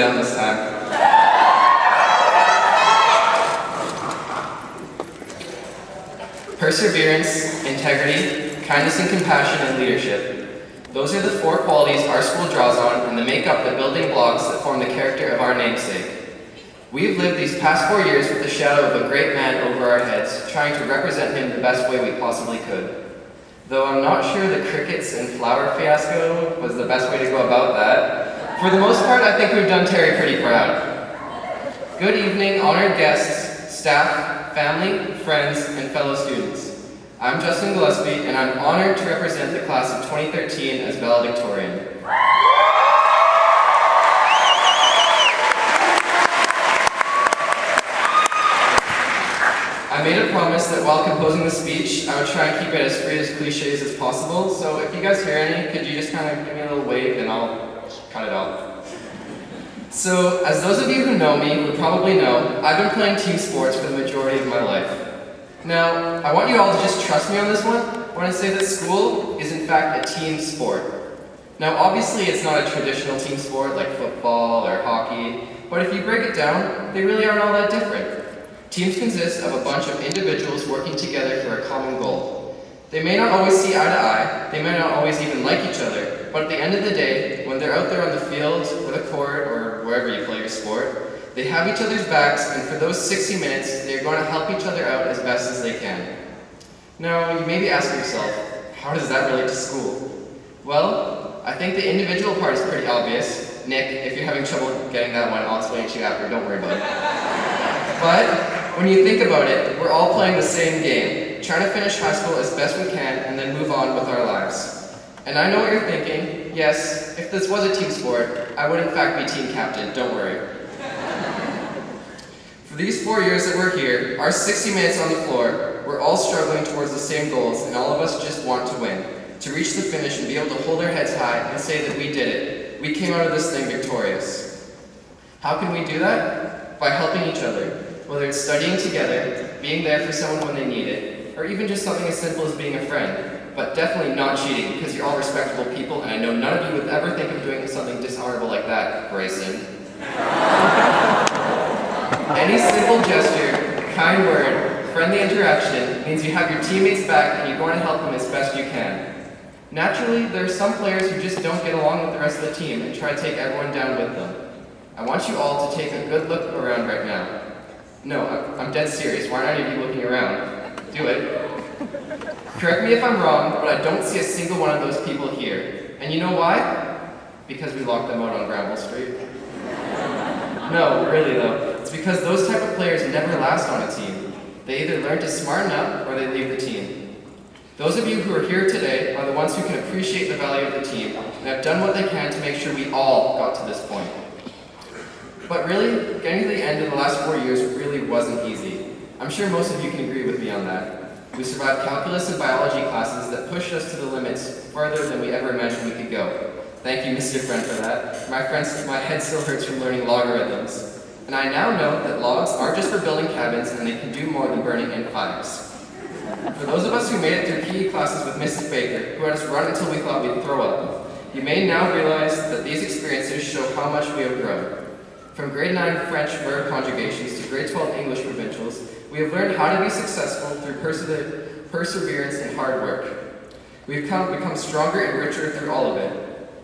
down this time. Perseverance, integrity, kindness and compassion, and leadership. Those are the 4 qualities our school draws on and they make up the building blocks that form the character of our namesake. We've lived these past 4 years with the shadow of a great man over our heads, trying to represent him the best way we possibly could. Though I'm not sure the crickets and flower fiasco was the best way to go about that, for the most part I think we've done Terry pretty proud. Good evening, honored guests, staff, family, friends, and fellow students. I'm Justin Gillespie, and I'm honored to represent the class of 2013 as valedictorian. I made a promise that while composing the speech, I would try and keep it as free as cliches as possible, so if you guys hear any, could you just kind of give me a little wave and I'll cut it off. So, as those of you who know me would probably know, I've been playing team sports for the majority of my life. Now, I want you all to just trust me on this one when I say that school is in fact a team sport. Now, obviously it's not a traditional team sport like football or hockey, but if you break it down, they really aren't all that different. Teams consist of a bunch of individuals working together for a common goal. They may not always see eye to eye, they may not always even like each other, but at the end of the day, when they're out there on the field or the court or wherever you play your sport, they have each other's backs, and for those 60 minutes, they're going to help each other out as best as they can. Now, you may be asking yourself, how does that relate to school? Well, I think the individual part is pretty obvious. Nick, if you're having trouble getting that one, I'll explain it to you after, don't worry about it. But when you think about it, we're all playing the same game, trying to finish high school as best we can and then move on with our lives. And I know what you're thinking. Yes, if this was a team sport, I would in fact be team captain, don't worry. For these 4 years that we're here, our 60 minutes on the floor, we're all struggling towards the same goals and all of us just want to win, to reach the finish and be able to hold our heads high and say that we did it. We came out of this thing victorious. How can we do that? By helping each other. Whether it's studying together, being there for someone when they need it, or even just something as simple as being a friend. But definitely not cheating, because you're all respectable people, and I know none of you would ever think of doing something dishonorable like that, Grayson. Any simple gesture, kind word, friendly interaction means you have your teammates back and you're going to help them as best you can. Naturally, there are some players who just don't get along with the rest of the team and try to take everyone down with them. I want you all to take a good look around right now. No, I'm dead serious. Why aren't any of you looking around? Do it. Correct me if I'm wrong, but I don't see a single one of those people here. And you know why? Because we locked them out on Granville Street. No, really though. It's because those type of players never last on a team. They either learn to smarten up or they leave the team. Those of you who are here today are the ones who can appreciate the value of the team and have done what they can to make sure we all got to this point. But really, getting to the end of the last 4 years really wasn't easy. I'm sure most of you can agree with me on that. We survived calculus and biology classes that pushed us to the limits farther than we ever imagined we could go. Thank you, Mr. Friend, for that. My head still hurts from learning logarithms. And I now know that logs aren't just for building cabins and they can do more than burning in fires. For those of us who made it through PE classes with Mrs. Baker, who had us run until we thought we'd throw up, you may now realize that these experiences show how much we have grown. From grade 9 French verb conjugations to grade 12 English provincials, we have learned how to be successful through perseverance and hard work. We've become stronger and richer through all of it.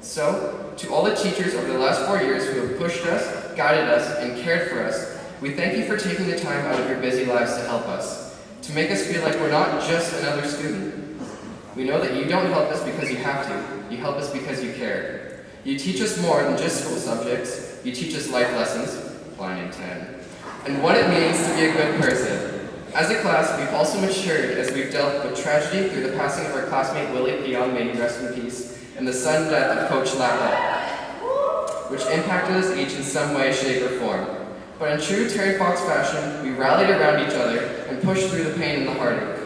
So, to all the teachers over the last 4 years who have pushed us, guided us, and cared for us, we thank you for taking the time out of your busy lives to help us, to make us feel like we're not just another student. We know that you don't help us because you have to, you help us because you care. You teach us more than just school subjects, you teach us life lessons, line in 10, and what it means to be a good person. As a class, we've also matured as we've dealt with tragedy through the passing of our classmate Willie Peon, may he rest in peace, and the sudden death of Coach Lapa, which impacted us each in some way, shape, or form. But in true Terry Fox fashion, we rallied around each other and pushed through the pain and the heartache.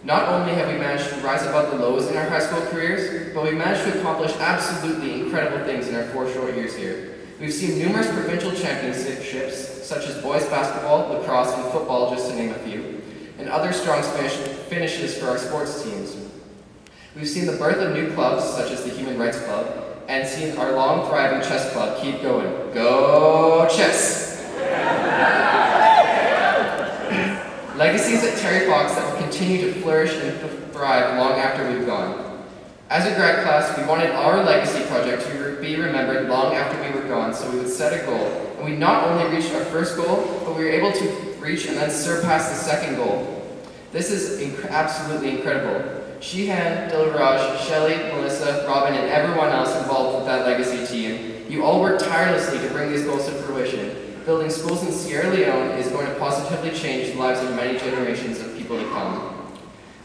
Not only have we managed to rise above the lows in our high school careers, but we've managed to accomplish absolutely incredible things in our 4 short years here. We've seen numerous provincial championships, such as boys basketball, lacrosse, and football, just to name a few, and other strong finishes for our sports teams. We've seen the birth of new clubs, such as the Human Rights Club, and seeing our long, thriving chess club keep going. Go chess! Legacies at Terry Fox that will continue to flourish and thrive long after we've gone. As a grad class, we wanted our legacy project to be remembered long after we were gone, so we would set a goal. And we not only reached our first goal, but we were able to reach and then surpass the second goal. This is absolutely incredible. Sheehan, Dilraj, Shelley, Melissa, Robin, and everyone else involved with that legacy team, you all worked tirelessly to bring these goals to fruition. Building schools in Sierra Leone is going to positively change the lives of many generations of people to come.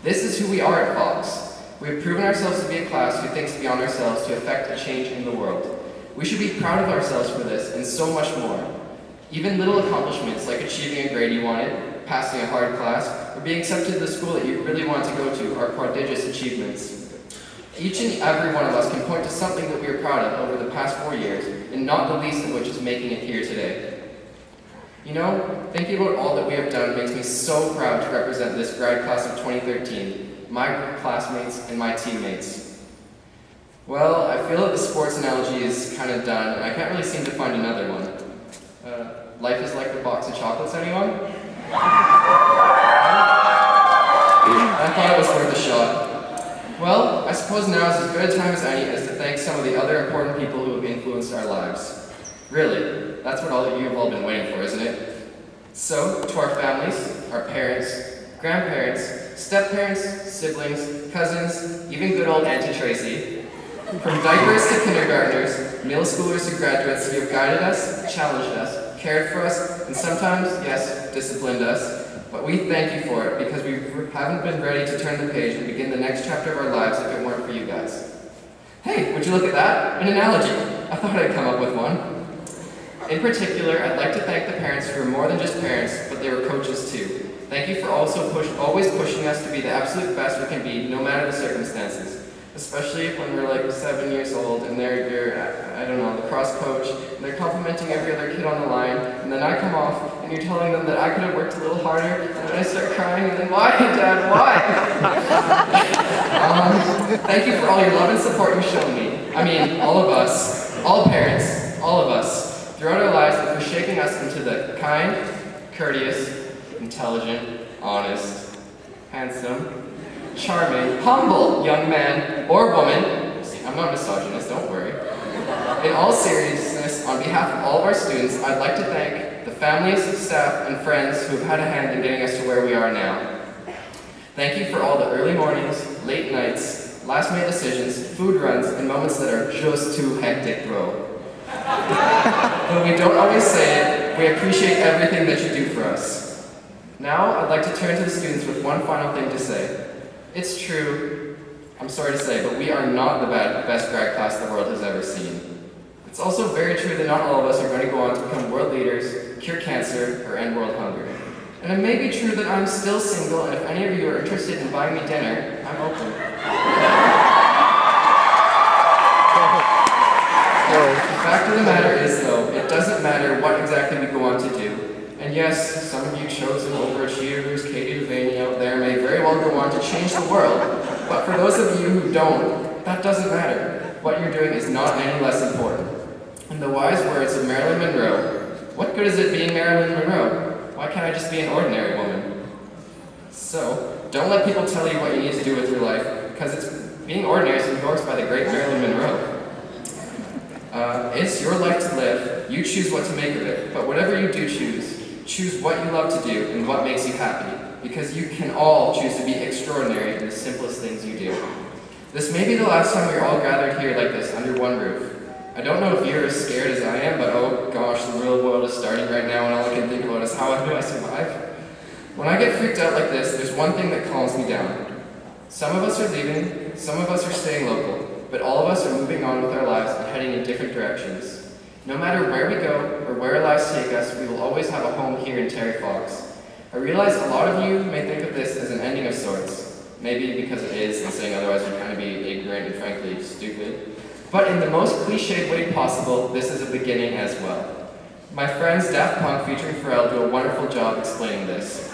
This is who we are at Fox. We have proven ourselves to be a class who thinks beyond ourselves to affect a change in the world. We should be proud of ourselves for this and so much more. Even little accomplishments like achieving a grade you wanted, passing a hard class, or being accepted to the school that you really want to go to are prodigious achievements. Each and every one of us can point to something that we are proud of over the past 4 years, and not the least of which is making it here today. You know, thinking about all that we have done makes me so proud to represent this grad class of 2013. My classmates, and my teammates. Well, I feel that the sports analogy is kind of done, and I can't really seem to find another one. Life is like a box of chocolates, anyone? I thought it was worth a shot. Well, I suppose now is as good a time as any as to thank some of the other important people who have influenced our lives. Really, that's what all of you have all been waiting for, isn't it? So, to our families, our parents, grandparents, step-parents, siblings, cousins, even good old Auntie Tracy. From diapers to kindergartners, middle schoolers to graduates, you have guided us, challenged us, cared for us, and sometimes, yes, disciplined us. But we thank you for it because we haven't been ready to turn the page and begin the next chapter of our lives if it weren't for you guys. Hey, would you look at that? An analogy. I thought I'd come up with one. In particular, I'd like to thank the parents who were more than just parents, but they were coaches too. Thank you for always pushing us to be the absolute best we can be, no matter the circumstances. Especially when we're like 7 years old and they're your, lacrosse coach, and they're complimenting every other kid on the line, and then I come off and you're telling them that I could have worked a little harder, and then I start crying, and then why, Dad, why? Thank you for all your love and support you've shown me. I mean, all of us, all parents, all of us, throughout our lives, and for shaping us into the kind, courteous, intelligent, honest, handsome, charming, humble young man or woman. See, I'm not misogynist, don't worry. In all seriousness, on behalf of all of our students, I'd like to thank the families, staff, and friends who have had a hand in getting us to where we are now. Thank you for all the early mornings, late nights, last-minute decisions, food runs, and moments that are just too hectic, bro. Though we don't always say it, we appreciate everything that you do for us. Now, I'd like to turn to the students with one final thing to say. It's true, I'm sorry to say, but we are not the best grad class the world has ever seen. It's also very true that not all of us are going to go on to become world leaders, cure cancer, or end world hunger. And it may be true that I'm still single, and if any of you are interested in buying me dinner, I'm open. The fact of the matter is, though, it doesn't matter what exactly we go on to do. And yes, some of you chosen overachievers, Katie Devaney out there, may very well go on to change the world. But for those of you who don't, that doesn't matter. What you're doing is not any less important. In the wise words of Marilyn Monroe, what good is it being Marilyn Monroe? Why can't I just be an ordinary woman? So, don't let people tell you what you need to do with your life, because being ordinary is endorsed by the great Marilyn Monroe. It's your life to live. You choose what to make of it. But whatever you do choose what you love to do and what makes you happy, because you can all choose to be extraordinary in the simplest things you do. This may be the last time we're all gathered here like this under one roof. I don't know if you're as scared as I am, but oh gosh, the real world is starting right now, and all I can think about is how do I survive? When I get freaked out like this, there's one thing that calms me down. Some of us are leaving, some of us are staying local, but all of us are moving on with our lives and heading in different directions. No matter where we go or where our lives take us, we will always have a home here in Terry Fox. I realize a lot of you may think of this as an ending of sorts. Maybe because it is, and saying otherwise would kind of be ignorant and frankly stupid. But in the most cliched way possible, this is a beginning as well. My friends Daft Punk featuring Pharrell do a wonderful job explaining this.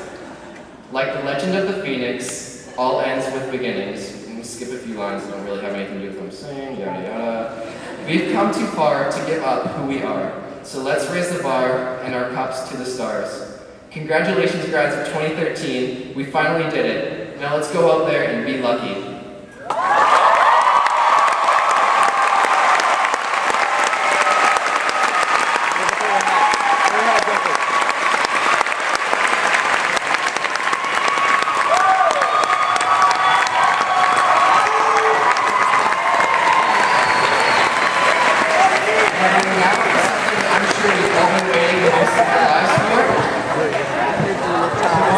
Like the legend of the Phoenix, all ends with beginnings. skip a few lines that don't really have anything to do with what I'm saying, yada yada. We've come too far to give up who we are. So let's raise the bar and our cups to the stars. Congratulations, grads of 2013. We finally did it. Now let's go out there and be lucky.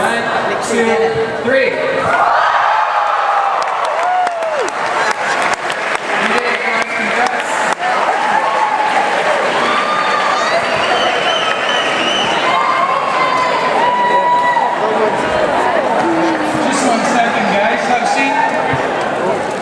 One, two, three.